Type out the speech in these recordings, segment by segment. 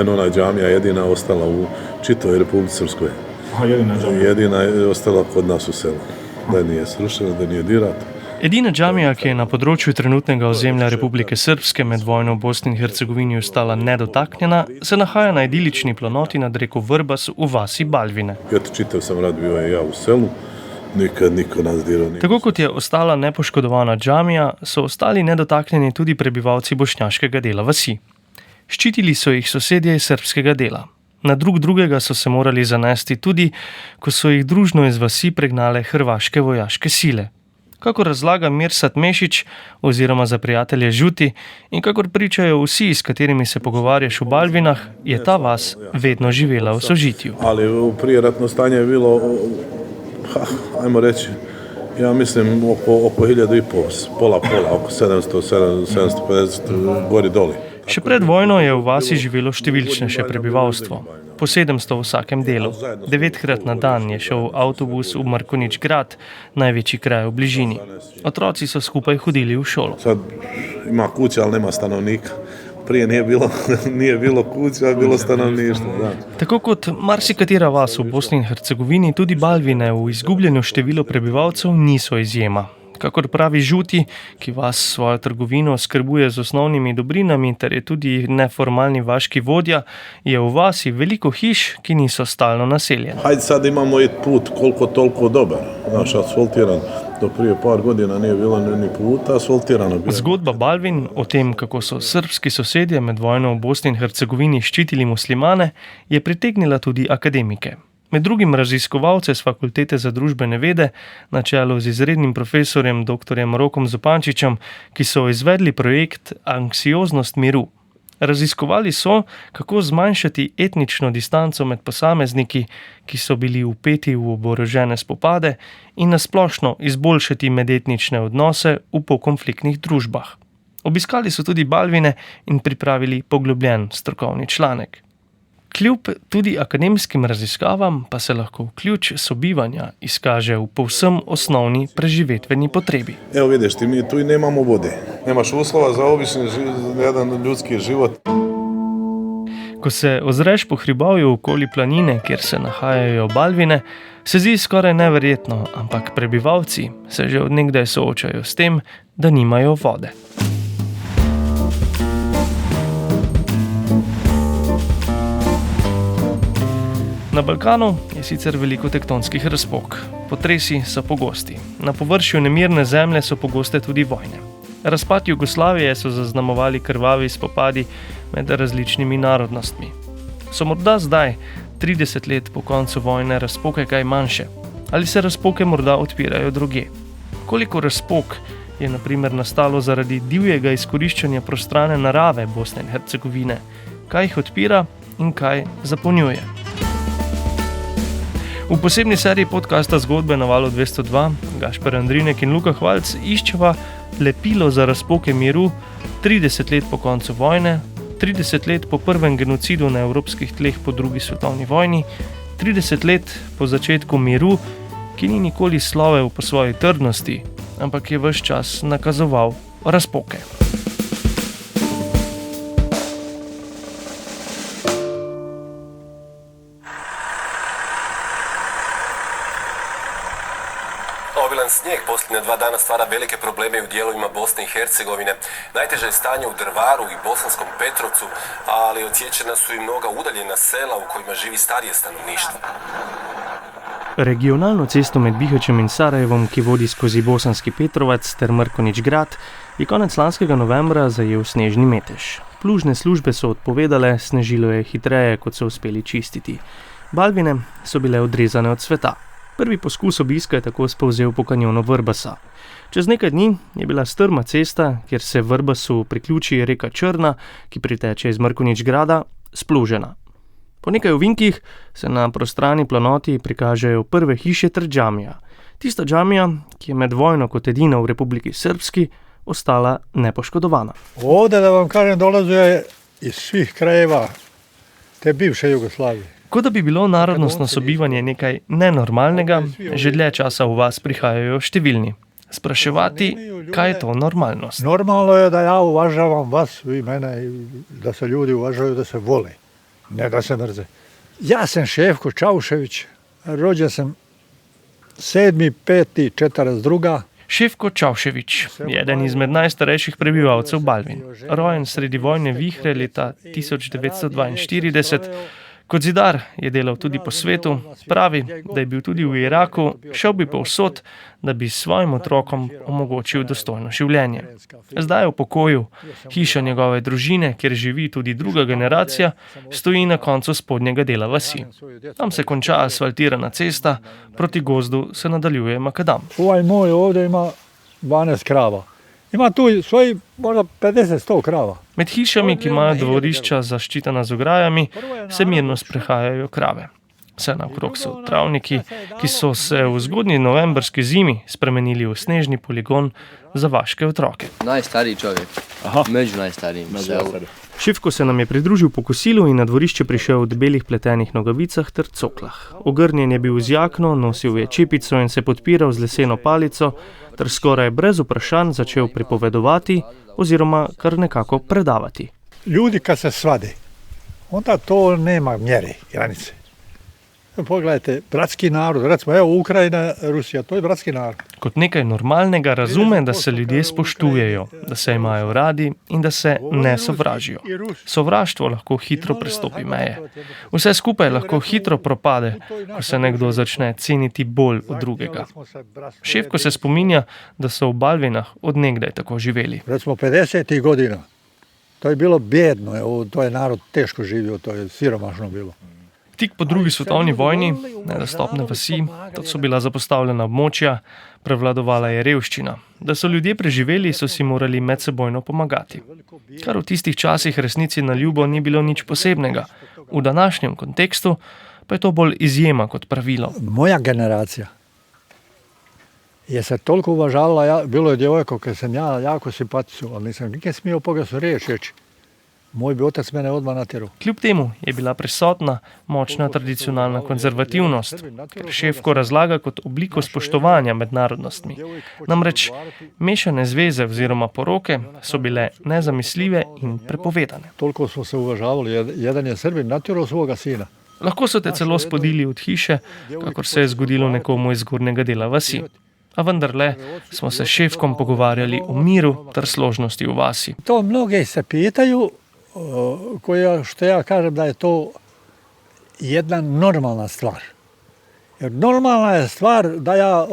ona džamija jedina ostala u čitavoj Republici Srpskoj. Jedina je ostala kod nas u selu. Da nije srušena, da nije dirata. Edina džamija, ki je na področju trenutnega ozemlja Republike Srpske med vojno v Bosni in Hercegovini ostala nedotaknjena, se nahaja na idilični planoti nad reko Vrbas v vasi Balvine. Čitav sam rad bio ja u selu, nikad niko nas dirao. Tako kot je ostala nepoškodovana džamija, so ostali nedotaknjeni tudi prebivalci bošnjaškega dela vasi. Ščitili so jih sosedje iz srbskega dela. Na drugega so se morali zanesti tudi, ko so jih družno iz vasi pregnale hrvaške vojaške sile. Kakor razlaga Mirsad Mešić oziroma za prijatelje Žuti in kakor pričajo vsi, s katerimi se pogovarjaš v Balvinah, je ta vas vedno živela v sožitju. Ali prijeratno stanje je bilo, ajmo reći, ja mislim oko 1500, pola, oko 750 gori doli. Še pred vojno je v vasi živelo številčnejše prebivalstvo. Po 700 v vsakem delu. 9krat na dan je šel avtobus v Markonič grad, največji kraj v bližini. Otroci so skupaj hodili v šolo. Sad ima kuća, ali nema stanovnika. Prije nije bilo kuća, a bilo stanovništvo. Da. Tako kot marsikatera vas v Bosni in Hercegovini, tudi Balvine v izgubljenju število prebivalcev niso izjema. Kakor pravi Žuti, ki vas svojo trgovino skrbuje z osnovnimi dobrinami ter je tudi neformalni vaški vodja, je v vasi veliko hiš, ki niso stalno naseljene. Hajde sad imamo i put koliko toliko dobar, naš asfaltiran. Do prije par godina nije bilo ni puta asfaltirano. Zgodba Balvin o tem, kako so srbski sosedje med vojno v Bosni in Hercegovini ščitili muslimane, je pritegnila tudi akademike. Med drugim raziskovalce z Fakultete za družbene vede, na čelu z izrednim profesorjem dr. Rokom Zupančičem, ki so izvedli projekt Anksioznost miru. Raziskovali so, kako zmanjšati etnično distanco med posamezniki, ki so bili vpeti v oborožene spopade, in nasplošno izboljšati medetnične odnose v pokonfliktnih družbah. Obiskali so tudi Balvine in pripravili poglobljen strokovni članek. Kljub tudi akademskim raziskavam pa se lahko ključ sobivanja izkaže v povsem osnovni preživetveni potrebi. Evo vidiš ti, mi tu i nemamo vode. Nemaš uslova za obični jedan ljudski život. Ko se ozreš po hribovju okoli planine, kjer se nahajajo Balvine, se zdi skoraj neverjetno, ampak prebivalci se že od nekdaj soočajo s tem, da nimajo vode. Na Balkanu je sicer veliko tektonskih razpok. Potresi so pogosti. Na površju nemirne zemlje so pogoste tudi vojne. Razpad Jugoslavije so zaznamovali krvavi spopadi med različnimi narodnostmi. So morda zdaj, 30 let po koncu vojne, razpoke kaj manjše? Ali se razpoke morda odpirajo drugje? Koliko razpok je na primer nastalo zaradi divjega izkoriščanja prostrane narave Bosne in Hercegovine? Kaj jih odpira in kaj zapolnjuje? V posebni seriji podcasta Zgodbe na valu 202 Gašper Andrinek in Luka Hvalc iščeva lepilo za razpoke miru 30 let po koncu vojne, 30 let po prvem genocidu na evropskih tleh po drugi svetovni vojni, 30 let po začetku miru, ki ni nikoli slovel po svoji trdnosti, ampak je ves čas nakazoval razpoke. Obilan snijeg posljednja 2 dana stvara velike probleme u dijelovima Bosne i Hercegovine. Najteže je stanje u Drvaru i Bosanskom Petrovcu, ali odsječena su i mnoga udaljena sela u kojima živi starije stanovništvo. Regionalno cesto med Bihaćem in Sarajevom, ki vodi skozi Bosanski Petrovac ter Mrkonić grad, je konec lanskega novembra zajel snežni metež. Plužne službe so odpovedale, snežilo je hitreje, kot so uspeli čistiti. Balvine so bile odrezane od sveta. Prvi poskus obiska je tako spolzel po kanjonu Vrbasa. Čez nekaj dni je bila strma cesta, kjer se Vrbasu priključi reka Črna, ki priteče iz Mrkonić grada, splužena. Po nekaj ovinkih se na prostrani planoti prikažejo prve hiše ter džamija. Tista džamija, ki je med vojno kot edina v Republiki Srpski ostala nepoškodovana. Ovdje, da vam kažem, dolaze iz svih krajeva te bivše Jugoslavije. Kot da bi bilo narodnostno sobivanje nekaj nenormalnega, že dlje časa v vas prihajajo številni. Spraševati, kaj je to normalnost. Normalno je da ja uvažavam vas i mene, da se ljudi uvažaju, da se vole. Ne da se mrze. Ja sam Šefko Čaušević, rođen sam 7.5.42. Šefko Čaušević je eden izmed najstarejših prebivalcev Balvin. Rojen sredi vojne vihre leta 1942. Kot zidar je delal tudi po svetu, pravi, da je bil tudi v Iraku, šel bi povsod, da bi svojim otrokom omogočil dostojno življenje. Zdaj je v pokoju, hiša njegove družine, kjer živi tudi druga generacija, stoji na koncu spodnjega dela vasi. Tam se konča asfaltirana cesta, proti gozdu se nadaljuje makadam. Ovaj moj ovdje ima 12 krava. Ima tu svoji možda 50-100 krava. Med hišami, ki imajo dvorišča zaščitena z ograjami, se mirno sprehajajo krave. Vse naokrog so travniki, ki so se v zgodnji novembrski zimi spremenili v snežni poligon za vaške otroke. Najstariji čovjek, među najstarijim. Šefko se nam je pridružil po kosilu in na dvorišče prišel v debelih pletenih nogavicah ter coklah. Ogrnjen je bil z jakno, nosil je čepico in se podpiral z leseno palico, ter skoraj brez vprašanj začel pripovedovati oziroma kar nekako predavati. Ljudi kad se svade, onda to nema mjere, granice. Pogledajte, bratski narod, recimo, evo Ukrajina, Rusija, to je bratski narod. Kot nekaj normalnega razume, da se ljudje spoštujejo, da se imajo radi in da se ne sovražijo. Sovraštvo lahko hitro prestopi meje. Vse skupaj lahko hitro propade, ko se nekdo začne ceniti bolj od drugega. Šefko se spominja, da so v Balvinah od nekdaj tako živeli. Recimo 50. godina, to je bilo bjedno, to je narod teško živio, to je siromašno bilo. Tik po drugi svetovni vojni, nedostopne vasi, to so bila zapostavljena območja, prevladovala je revščina. Da so ljudje preživeli, so si morali medsebojno pomagati. Kar v tistih časih resnici na ljubo ni bilo nič posebnega. V današnjem kontekstu pa je to bolj izjema kot pravilo. Moja generacija je se toliko uvažavala, bilo je djevojko, kad sam ja jako simpatičio, ali nisam nikad smio pogledu riječ reći. Moj bi otac mene odmah natjerao. Kljub temu je bila prisotna močna tradicionalna konzervativnost, ker Šefko razlaga kot obliko spoštovanja med narodnostmi. Namreč mešane zveze oziroma poroke so bile nezamisljive in prepovedane. Toliko smo se uvažavali, jedan je Srbin natjerao svoga sina. Lahko so te celo spodili od hiše, kakor se je zgodilo nekomu iz zgornjega dela vasi. A vendarle smo se s Šefkom pogovarjali o miru ter složnosti v vasi. To mnoge se pitaju, što ja kažem da je to jedna normalna stvar. Jer normalna je stvar da ja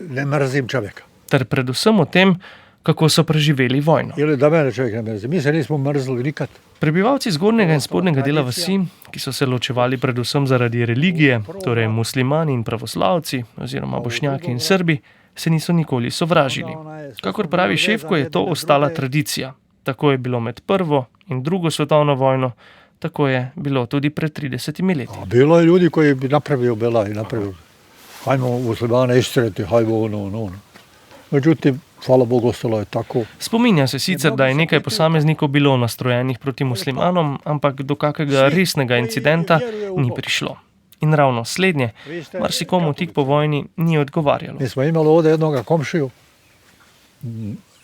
ne mrzim čovjeka. Ter predvsem o tem, kako so preživeli vojno. Ili da mene čovjek ne mrzi. Mi se nismo mrzli nikad. Prebivalci zgornjega in spodnjega dela vasi, ki so se ločevali predvsem zaradi religije, torej muslimani in pravoslavci, oziroma bošnjaki in Srbi, se niso nikoli sovražili. Kakor pravi Šefko, je to ostala tradicija. Tako je bilo med prvo in drugo svetovno vojno, tako je bilo tudi pred 30 leti. Bilo je ljudi koji bi napravio belaj, hajmo muslimane istreti, hajmo ono. Međutim, hvala Bogu, ostalo je tako. Spominja se sicer, da je nekaj posameznikov bilo nastrojenih proti muslimanom, ampak do kakega resnega incidenta ni prišlo. In ravno slednje, marsikomu tik po vojni ni odgovarjalo. Mi smo imali ovdje jednoga komšiju,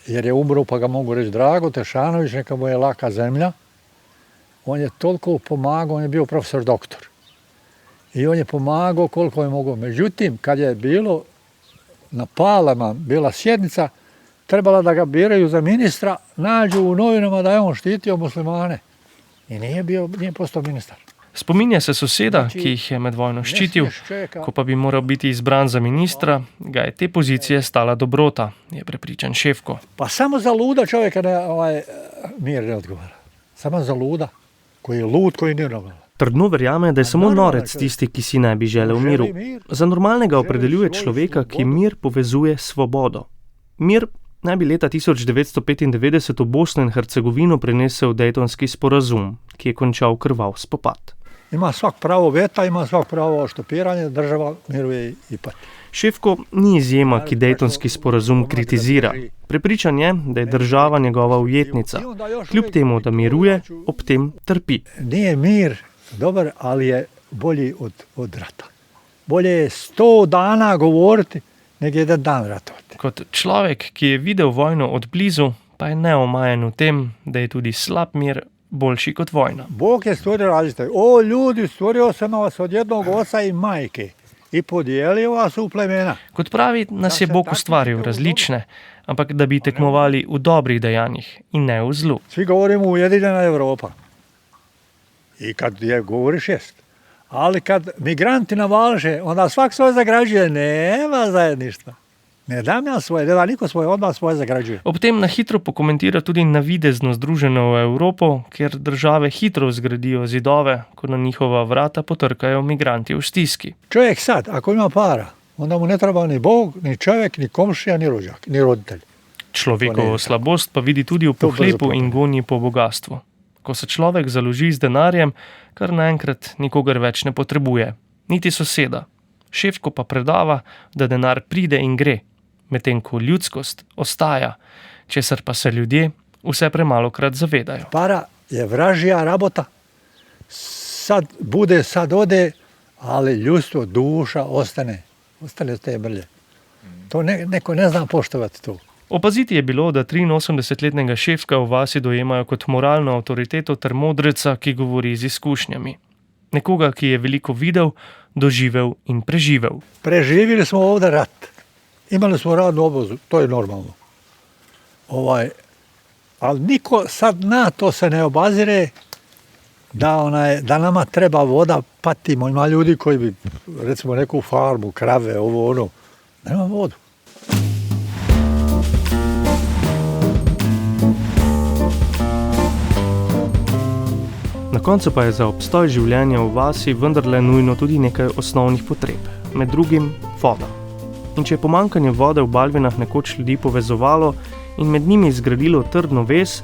jer je umro, pa ga mogu reći Drago Tešanović, neka mu je laka zemlja. On je toliko pomagao, on je bio profesor doktor. I on je pomagao koliko je mogao. Međutim, kad je bilo na Palama, bila sjednica, trebala da ga biraju za ministra, nađu u novinama da je on štitio muslimane. I nije postao ministar. Spominja se soseda, ki jih je med vojno ščitil, ko pa bi moral biti izbran za ministra, ga je te pozicije stala dobrota, je prepričan Šefko. Pa samo za luda čovjeka mir ne odgovara. Samo za luda, koji je lud, koji ne odgovara. Trdno verjame, da je samo norec tisti, ki si ne bi želel miru. Za normalnega opredeljuje človeka, ki mir povezuje s svobodo. Mir naj bi leta 1995 v Bosno in Hercegovino prinesel Dejtonski sporazum, ki je končal krvav spopad. Ima svak pravo veta, ima svak pravo oštopiranje, država miruje i pati. Šefko ni izjema, ki Dejtonski sporazum kritizira. Prepričan je, da je država njegova ujetnica. Kljub temu, da miruje, ob tem trpi. Nije mir dobar, ali je bolji od rata. Bolje je 100 dana govoriti, nego jedan dan ratovati. Kot človek, ki je videl vojno od blizu, pa je neomajen v tem, da je tudi slab mir boljši kot vojna. Bog je stvorio različite. O ljudi, stvorio sam vas od jednog oca i majke i podijelio vas u plemena. Kot pravi, nas je Bog ustvaril različne, ampak da bi tekmovali v dobrih dejanjih in ne v zlu. Svi govorimo Ujedinjena Evropa. I kad je govoriš jest. Ali kad migranti navalže, onda svak svoje zagrađuje. Nema zajedništva. Ne dam ja svoje, ne da niko svoje, odmah svoje zagrađuje. Ob tem na hitro pokomentira tudi navidezno združeno Evropo, kjer države hitro zgradijo zidove, ko na njihova vrata potrkajo migranti v stiski. Čovjek sad, ako ima para, onda mu ne treba ni Bog, ni čovjek, ni komšija, ni rođak, ni roditelj. Človekovo slabost pa vidi tudi v pohlepu in gonji po bogastvu. Ko se človek založi z denarjem, kar naenkrat nikogar več ne potrebuje, niti soseda. Šefko pa predava, da denar pride in gre, medtem ko ljudskost ostaja, česar pa se ljudje vse premalokrat zavedajo. Para je vražija rabota, sad bude, sad ode, ali ljudstvo, duša ostane te mrlje. To neko ne zna poštovati to. Opaziti je bilo, da 83-letnega Šefka v vasi dojemajo kot moralno avtoriteto ter modreca, ki govori z izkušnjami. Nekoga, ki je veliko videl, doživel in preživel. Preživjeli smo ovdje rat. Imali smo radnu obavezu, to je normalno. Ali niko sad na to se ne obazire da nama treba voda, patimo. Ima ljudi koji bi, recimo, neku farmu, krave, ovo, ono, nema vodu. Na koncu pa je za obstoj življenja v vasi vendarle nujno tudi nekaj osnovnih potreb, med drugim voda. In če je pomanjkanje vode v Balvinah nekoč ljudi povezovalo in med njimi zgradilo trdno vez,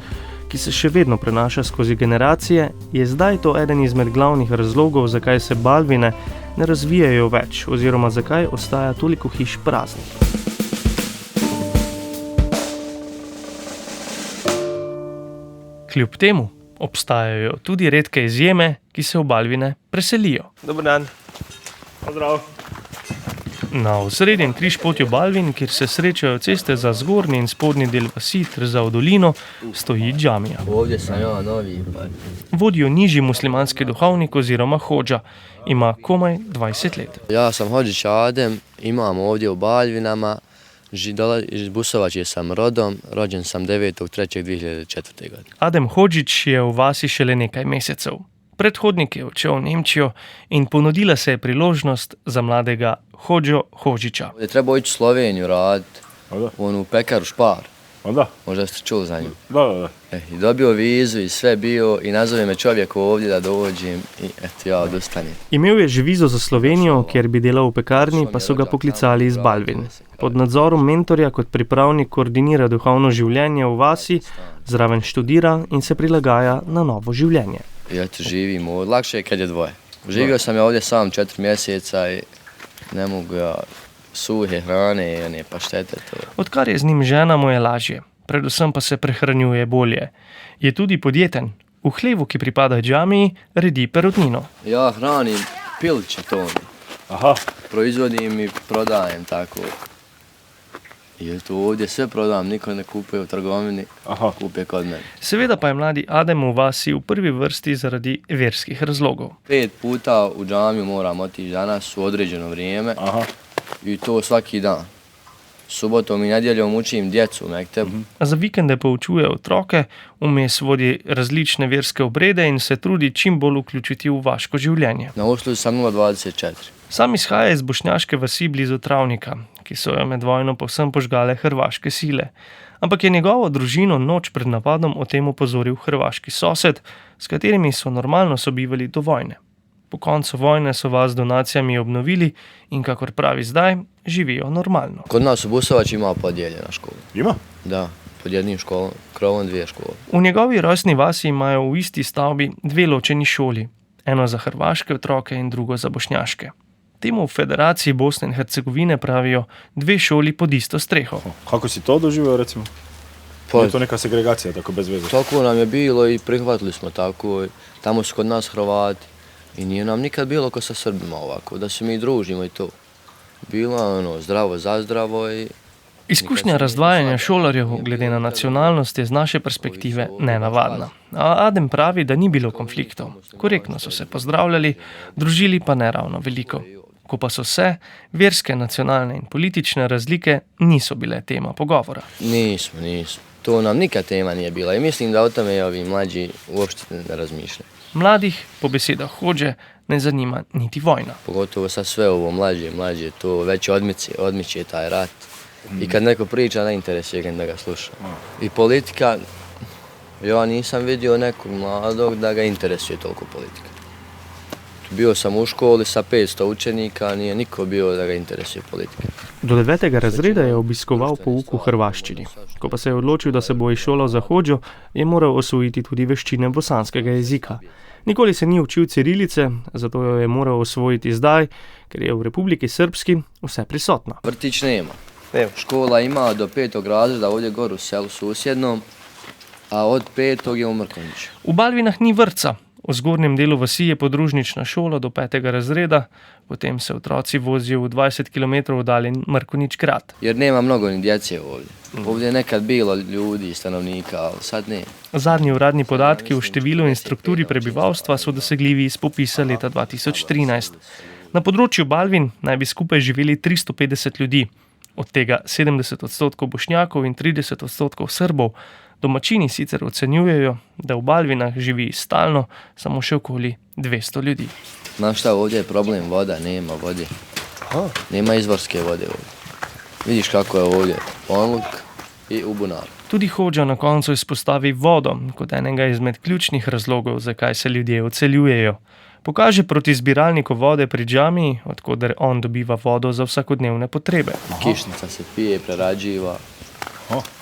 ki se še vedno prenaša skozi generacije, je zdaj to eden izmed glavnih razlogov, zakaj se Balvine ne razvijajo več oziroma zakaj ostaja toliko hiš praznih. Kljub temu obstajajo tudi redke izjeme, ki se v Balvine preselijo. Dobar dan. Pozdrav. Na osrednjem križpotju Balvin, kjer se srečajo ceste za zgornji in spodnji del vasi ter za v dolino, stoji džamija. Ovdje sam ja novi. Vodi jo nižji muslimanski duhovnik oziroma hodža. Ima komaj 20 let. Ja sam Hodžić Adem, imam ovdje u Balvinama. Iz Busovačje sam rodom, rođen sam 9.3.2004. godine. Adem Hodžić je v vasi šele nekaj mesecev. Predhodnik je odšel v Nemčijo in ponudila se je priložnost za mladega Hodžo Hodžića. Ovdje treba ići u Sloveniju raditi, u pekaru Špar. Da. Možda ste čuli za nju. Da. I dobio vizu i sve bio i nazove me čovjek ovdje da dođem i eto ja odustanem. Imel je že vizo za Slovenijo, kjer bi delal v pekarni, pa so ga poklicali iz Balvin. Pod nadzorom mentorja kot pripravnik koordinira duhovno življenje v vasi, zraven študira in se prilagaja na novo življenje. I eto živim ovdje, lakše je kad je dvoje. Živio sam ja ovdje sam 4 mjeseca i ne mogu ja suhe hrane i one paštete. Odkar je z njim žena, mu je lažje, predvsem pa se prehranjuje bolje. Je tudi podjeten. V hlevu, ki pripada džamiji, redi perutnino. Ja hranim piliće to. Aha. Proizvodim i prodajem tako. I to ovdje sve prodam, niko ne kupuje u trgovini, kupuje kod mene. Seveda pa je mladi Adem v vasi v prvi vrsti zaradi verskih razlogov. 5 puta u džamiju moram otići danas u određeno vrijeme. I to svaki dan. Subotom i nedjeljom učim djecu u mektebu. A za vikende poučuje otroke, vmes vodi različne verske obrede in se trudi čim bolj vključiti v vaško življenje. Na usluzi sam 0,24. Sam izhaja iz bošnjaške vasi blizu Travnika, ki so jo med vojno povsem požgale hrvaške sile. Ampak je njegovo družino noč pred napadom o tem opozoril hrvaški sosed, s katerimi so normalno sobivali do vojne. Po koncu vojne so vas z donacijami obnovili in, kakor pravi zdaj, živijo normalno. Kod nas u Busovač ima podijeljena škola. Ima? Da, pod jednim školom, krovom 2 škole. V njegovi rojstni vasi imajo v isti stavbi 2 ločeni šoli, eno za hrvaške otroke in drugo za bošnjaške. Temu v Federaciji Bosne in Hercegovine pravijo 2 šoli pod isto streho. Kako si to doživio, recimo? Je to neka segregacija, tako bez veze? Tako nam je bilo i prihvatili smo tako. Tamo su kod nas Hrvati. I nije nam nikad bilo ko sa Srbima ovako, da se mi družimo i to. Bilo zdravo za zdravo i Izkušnja razdvajanja šolarjev glede na nacionalnost je z naše perspektive nenavadna. A Adem pravi, da ni bilo konfliktov. Korektno so se pozdravljali, družili pa ne ravno veliko. Ko pa so se, verske, nacionalne in politične razlike niso bile tema pogovora. Nismo. To nam nikad tema nije bila i mislim da o tome ovi mlađi uopšte ne razmišljaju. Mladih, po besedah Hodže, ne zanima niti vojna. Pogotovo sad sve ovo mlađe, to već odmiče taj rat. I kad neko priča, ne interesuje ga da ga sluša. I politika, ja nisam vidio nekog mladog da ga interesuje toliko politika. Bio sam u školi sa 500 učenika, nije niko bio da ga interesuje politika. Do 9. razreda je obiskoval pouk v hrvaščini. Ko pa se je odločil, da se bo izšolal za Hodžo, je moral osvojiti tudi veščine bosanskega jezika. Nikoli se ni učil cirilice, zato jo je moral osvojiti zdaj, ker je v Republiki Srpski vse prisotna. Vrtić nema. Škola ima do 5. razreda ovdje gor u selu susjednom, a od 5. je u Mrkonjiću. V Balvinah ni vrtca. V zgornjem delu vasi je podružnična šola do 5. razreda, potem se otroci vozijo v 20 km oddaljen Mrkonjić grad. Jer nema mnogo ni djece ovdje. Ovdje je nekad bilo ljudi, stanovnika, ali sad ne. Zadnji uradni podatki o številu in strukturi prebivalstva so dosegljivi iz popisa leta 2013. Na področju Balvin naj bi skupaj živeli 350 ljudi, od tega 70% Bošnjakov in 30% Srbov. Domačini sicer ocenjujejo, da v Balvinah živi stalno samo še okoli 200 ljudi. Znaš šta, ovdje je problem voda, nema vode. Nema izvorske vode ovdje. Vidiš kako je ovdje Onluk i u bunaru. Tudi Hodža na koncu izpostavi vodo kot enega izmed ključnih razlogov, zakaj se ljudje odseljujejo. Pokaže proti zbiralniku vode pri džamiji, od koder on dobiva vodo za vsakodnevne potrebe. Kišnica se pije, prerađiva.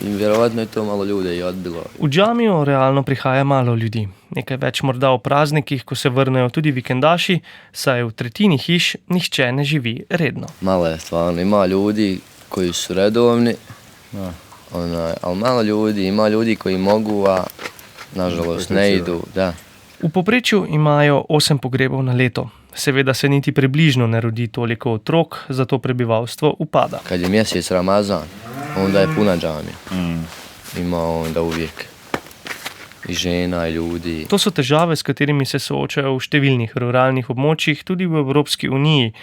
In vjerovatno je to malo ljude i odbilo. V džamijo realno prihaja malo ljudi. Nekaj več morda v praznikih, ko se vrnejo tudi vikendaši, saj v tretjini hiš nihče ne živi redno. Malo je stvarno, ima ljudi koji su redovni, ali malo ljudi, ima ljudi koji mogu, a nažalost ne idu. Da. V povprečju imajo 8 pogrebov na leto. Seveda se niti približno ne rodi toliko otrok, zato prebivalstvo upada. Kad je mjesec Ramazan, onda je puna džamija. Ima onda uvijek i žena, i ljudi. To so težave, s katerimi se soočajo v številnih ruralnih območjih, tudi v Evropski uniji.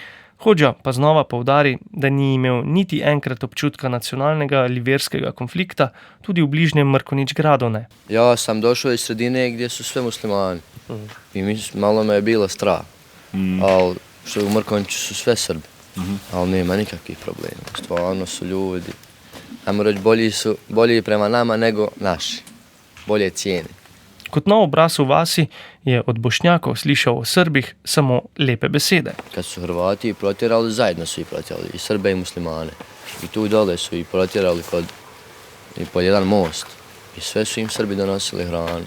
Hodža pa znova poudari, da ni imel niti enkrat občutka nacionalnega ali verskega konflikta, tudi v bližnjem Mrkonjić gradu ne. Ja sam došao iz sredine gdje su sve muslimani. I malo me je bilo strah. Ali što u Mrkonjiću su sve Srbi. Ali nema nikakvih problema. Stvarno su ljudi. Ajmo reći, bolji prema nama nego naši. Bolje cijeni. Kot nov obraz v vasi je od Bošnjakov slišal o Srbih samo lepe besede. Kad su Hrvati protjerali, zajedno su ih protjerali, i Srbe i muslimane. I tu dole su ih protjerali pod jedan most. I sve su im Srbi donosili hranu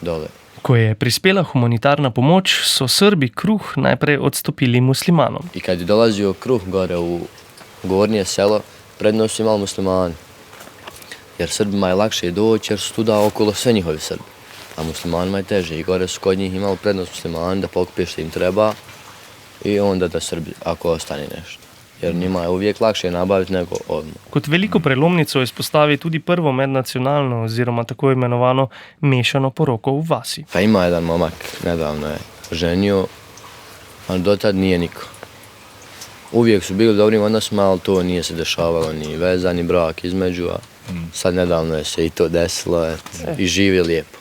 dole. Ko je prispela humanitarna pomoč, so Srbi kruh najprej odstopili muslimanom. I kad je dolazio kruh gore u gornje selo, prednost su imali muslimani. Jer Srbima je lakše doći jer su tuda okolo sve njihovi Srbi. A muslimanima je teže i gore su kod njih imali prednost muslimani da pokupe što im treba i onda da Srbi ako ostane nešto. Jer njima je uvijek lakše nabaviti nego odmah. Kot veliko prelomnico izpostavi tudi prvo mednacionalno oziroma tako imenovano mešano poroko v vasi. Pa ima jedan momak, nedavno je ženio, ali dotad nije niko. Uvijek su bili dobrim odnosima, ali to nije se dešavalo ni veza, ni brak između, a sad nedavno je se i to desilo i živi lijepo.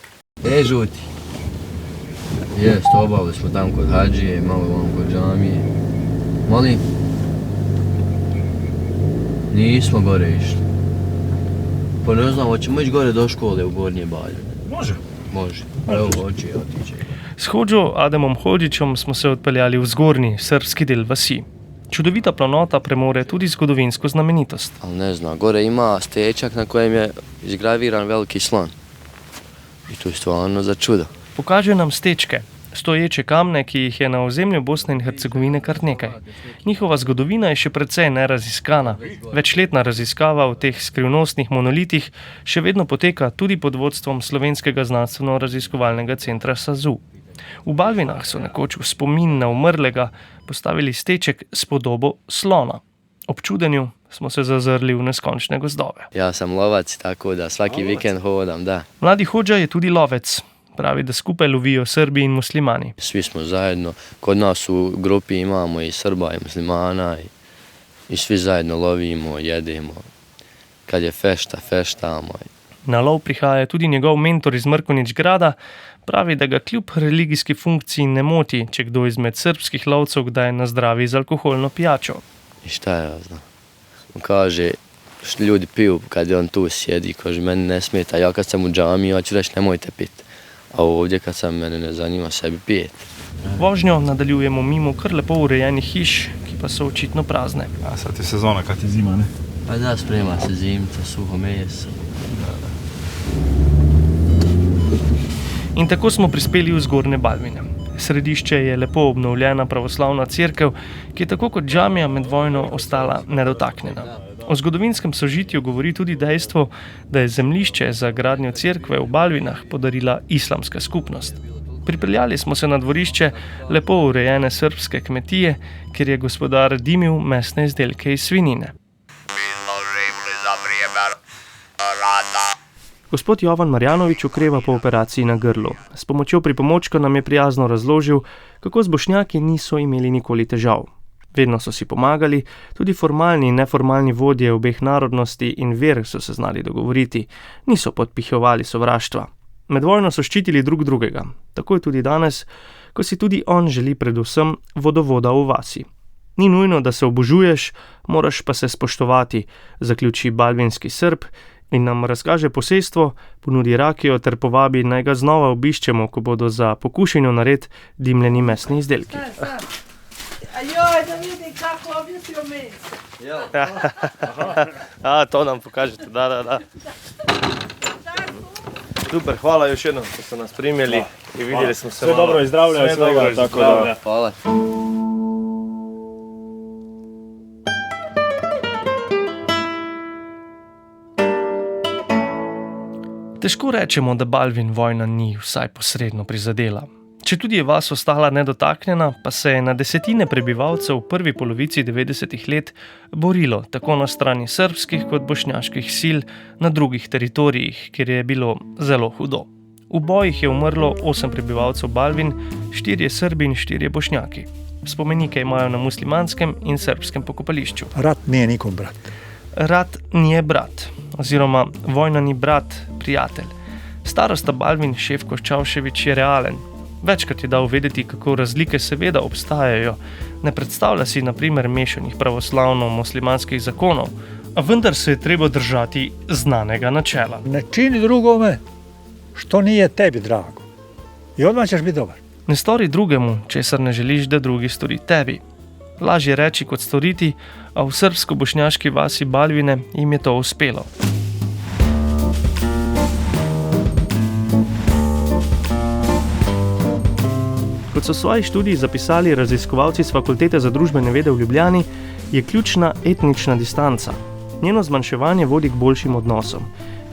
Žuti. Jest, obavili smo tamo kod Hadžije, malo vam kod džamije. Molim? Nismo gore išli. Pa ne znam, hoćemo ići gore do škole u Gornje Baljine. Može. Evo, hoće i otiće. S Hodžo Ademom Hodžićom smo se odpeljali v zgornji srpski del vasi. Čudovita planota premore tudi zgodovinsko znamenitost. Ali ne znam, gore ima stečak na kojem je izgraviran veliki slon. I to je stvarno za čudo. Pokaže nam stečke, stoječe kamne, ki jih je na ozemlju Bosne in Hercegovine kar nekaj. Njihova zgodovina je še precej neraziskana. Večletna raziskava v teh skrivnostnih monolitih še vedno poteka tudi pod vodstvom Slovenskega znanstveno-raziskovalnega centra SAZU. V Balvinah so nekoč v spomin na umrlega postavili steček s podobo slona. Ob čudenju smo se zazrli v neskončne gozdove. Ja sam lovac, tako da svaki vikend hodam, da. Mladi Hodža je tudi lovec. Pravi, da skupaj lovijo Srbi in muslimani. Svi smo zajedno. Kod nas u grupi imamo i Srba i muslimana i svi zajedno lovimo, jedemo. Kad je fešta, feštamo. Na lov prihaja tudi njegov mentor iz Mrkonić grada. Pravi, da ga kljub religijski funkciji ne moti, če kdo izmed srpskih lovcev kdaj nazdravi z alkoholno pijačo. I šta ja znam. On kaže, ljudi piju kad je on tu sjedi, kaže, meni ne smeta. Ja kad sam u džami, ja ću reći nemojte piti. A ovdje kad sam, mene ne zanima, sebi pijeti. Vožnjo nadaljujemo mimo kar lepo urejenih hiš, ki pa so očitno prazne. A sad je sezona kad je zima, ne? Pa da, sprema se zimca, suho meso. In tako smo prispeli v Zgornje Balvine. Središče je lepo obnovljena pravoslavna cerkev, ki je tako kot džamija med vojno ostala nedotaknjena. O zgodovinskem sožitju govori tudi dejstvo, da je zemljišče za gradnjo cerkve v Balvinah podarila islamska skupnost. Pripeljali smo se na dvorišče lepo urejene srbske kmetije, kjer je gospodar dimil mesne izdelke iz svinjine. Gospod Jovan Marjanović okreva po operaciji na grlu. S pomočjo pripomočka nam je prijazno razložil, kako z Bošnjaki niso imeli nikoli težav. Vedno so si pomagali, tudi formalni in neformalni vodje obeh narodnosti in ver so se znali dogovoriti, niso podpihovali sovraštva. Med vojno so ščitili drug drugega, tako je tudi danes, ko si tudi on želi predvsem vodovoda v vasi. Ni nujno, da se obožuješ, moraš pa se spoštovati, zaključi balvinski Srb in nam razkaže posestvo, ponudi rakijo ter povabi, naj ga znova obiščemo, ko bodo za pokušino nared dimljeni mesni izdelki. Joj, da vidi kako objesio meso. A, to nam pokažete, da. Super, hvala još jednom što ste nas primjeli i vidjeli smo se Sve dobro i zdravlja i svega, tako da. Hvala. Težko rečemo, da Balvin vojna ni vsaj posredno prizadela. Četudi je vas ostala nedotaknjena, pa se je na desetine prebivalcev v prvi polovici 90-ih let borilo tako na strani srbskih kot bošnjaških sil na drugih teritorijih, kjer je bilo zelo hudo. V bojih je umrlo 8 prebivalcev Balvin, 4 Srbi in 4 Bošnjaki. Spomenike imajo na muslimanskem in srbskem pokopališču. Rat nije nikom brat. Rat nije brat, oziroma vojna ni brat, prijatelj. Starosta Balvin Šefko Čavšević je realen. Večkrat je dal vedeti, kako razlike seveda obstajajo. Ne predstavlja si, na primer, mešanih pravoslavno-muslimanskih zakonov, a vendar se je treba držati znanega načela. Ne čini drugome što nije tebi drago. I odmah ćeš biti dobar. Ne stori drugemu, česar ne želiš, da drugi stori tebi. Lažje reči kot storiti, a v srbsko-bošnjaški vasi Balvine jim je to uspelo. Kot so v svoji študiji zapisali raziskovalci s Fakultete za družbene vede v Ljubljani, je ključna etnična distanca. Njeno zmanjševanje vodi k boljšim odnosom,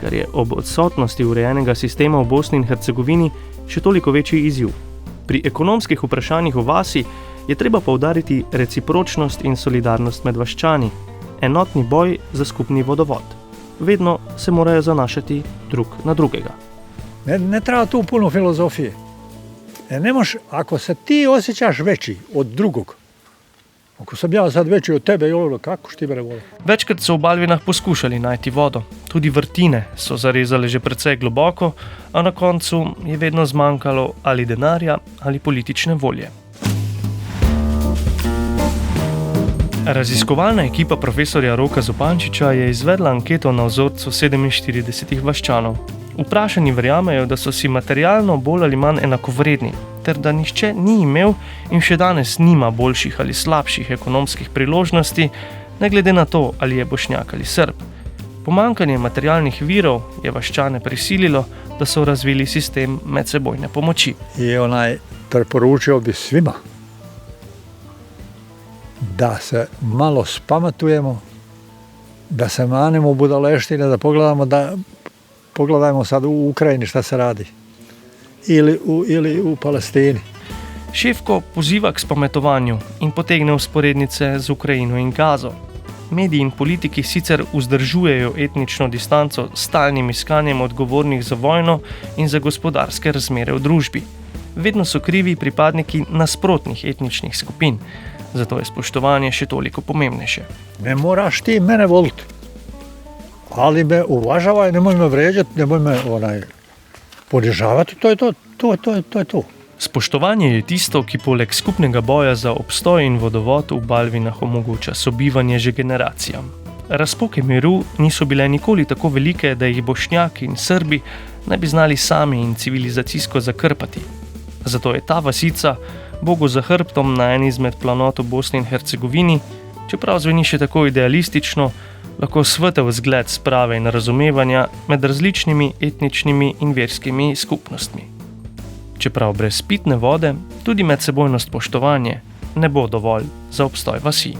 kar je ob odsotnosti urejenega sistema v Bosni in Hercegovini še toliko večji izziv. Pri ekonomskih vprašanjih v vasi je treba poudariti recipročnost in solidarnost med vaščani, enotni boj za skupni vodovod. Vedno se morajo zanašati drug na drugega. Ne treba tu puno filozofije. Ne možeš, ako se ti osjećaš veći od drugog, ako sam ja sad veći od tebe, kako štibere vole? Večkrat so v Balvinah poskušali najti vodo. Tudi vrtine so zarezale že precej globoko, a na koncu je vedno zmanjkalo ali denarja ali politične volje. Raziskovalna ekipa profesorja Roka Zupančiča je izvedla anketo na vzorcu 47 vaščanov. Vprašani verjamejo, da so si materialno bolj ali manj enakovredni, ter da nihče ni imel in še danes nima boljših ali slabših ekonomskih priložnosti, ne glede na to, ali je Bošnjak ali Srb. Pomanjkanje materialnih virov je vaščane prisililo, da so razvili sistem medsebojne pomoči. I preporučio bi svima da se malo spamatujemo, da se manemo budaleštine, da pogledajmo sad u Ukrajini šta se radi. Ili u Palestini. Šefko poziva k spametovanju in potegne usporednice z Ukrajino in Gazo. mediji in politiki sicer vzdržujejo etnično distanco s stalnim iskanjem odgovornih za vojno in za gospodarske razmere v družbi. Vedno so krivi pripadniki nasprotnih etničnih skupin, zato je spoštovanje še toliko pomembnejše. Ne moraš ti mene voliti, ali me uvažavaj, nemoj me vređati, nemoj me ponižavati, to je to. Spoštovanje je tisto, ki poleg skupnega boja za obstoj in vodovod v Balvinah omogoča sobivanje že generacijam. Razpoke miru niso bile nikoli tako velike, da jih Bošnjaki in Srbi ne bi znali sami in civilizacijsko zakrpati. Zato je ta vasica Bogu za hrbtom na eni izmed planot v Bosni in Hercegovini, čeprav zveni še tako idealistično, lahko svetel zgled sprave in razumevanja med različnimi etničnimi in verskimi skupnostmi. Čeprav brez pitne vode, tudi medsebojno spoštovanje ne bo dovolj za obstoj vasi.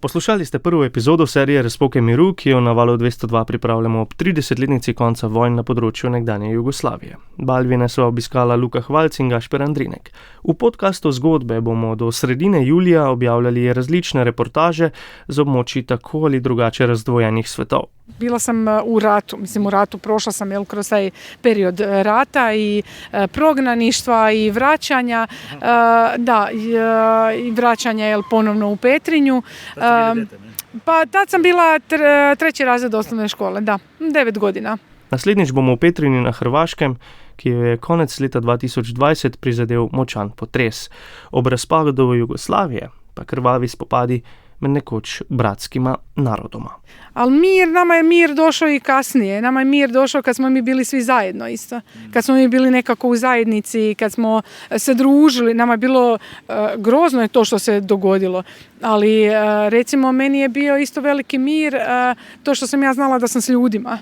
Poslušali ste prvo epizodo serije Razpoke miru, ki jo na Valu 202 pripravljamo ob 30-letnici konca vojn na področju nekdanje Jugoslavije. Balvine so obiskala Luka Hvalc in Gašper Andrinek. V podkastu Zgodbe bomo do sredine julija objavljali različne reportaže z območij tako ali drugače razdvojenih svetov. Bila sam u ratu, prošla sam kroz taj period rata i prognaništva i vraćanja, i vraćanja ponovno u Petrinju. Pa tad sam bila 3. razred osnovne škole, 9 godina. Naslednjič bomo v Petrinji na Hrvaškem, ki jo je konec leta 2020 prizadel močan potres. Ob razpadu Jugoslavije pa krvavi spopadi med nekoč bratskima narodoma. Ali nama je mir došao i kasnije. Nama je mir došao kad smo mi bili svi zajedno isto. Kad smo mi bili nekako u zajednici, kad smo se družili. Nama je bilo grozno je to što se dogodilo. Ali recimo meni je bio isto veliki mir to što sam ja znala da sam s ljudima.